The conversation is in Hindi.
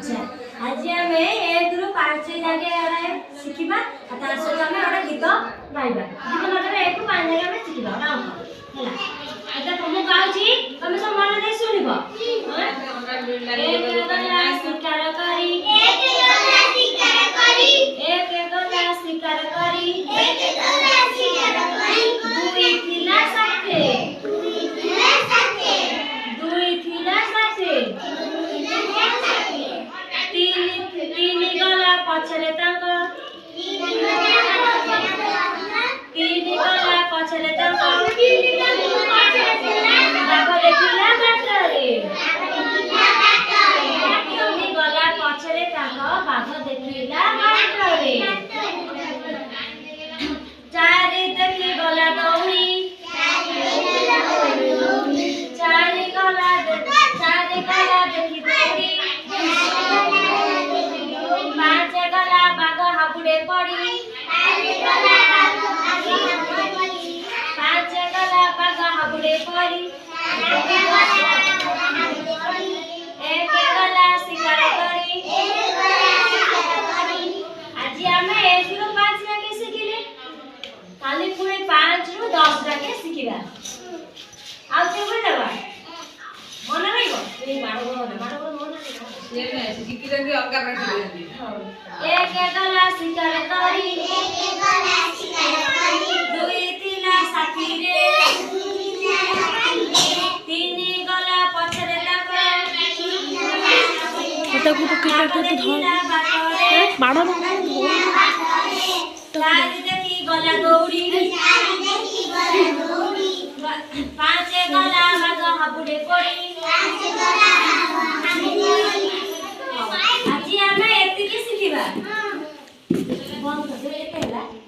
अच्छा आज आम एक रु 5 जाके शिखा सहित आम गीत गाइबा गीत मतलब 1 रु 5 जाके शिखा है तुम गाँची तुम सब मन दे शुणव एक गला शिकार करी दुई थिला साथे तीन गला पछले बाघ देखिला बाटरे तीन गला पछले बाघ देखिला बाटरे चारि देखि गला दौड़ी चारि गला देखि दौड़ी पाँच गला बाघ हाबुड़े पड़ी पाँच गला बाघ हाबुड़े पड़ी एक गला शिकार करी आज आम 1 रु 5 जाके शिखिले काली पुणी 5 रु 10 जाके शिखिबा आउ के बोलबा मन रहइबो ए माडो मन ये में शिखि जंदी अंगा रखि देंदी एक गला शिकार करी दुई तिला साथी रे तीन गला पछरे ताको तो किटा तो धर माडो चारि देखि गला दौड़ी पाँच गला बाघ हाबुड़े पड़ी आज आम एतिकी शिखिबा बंद कर दे।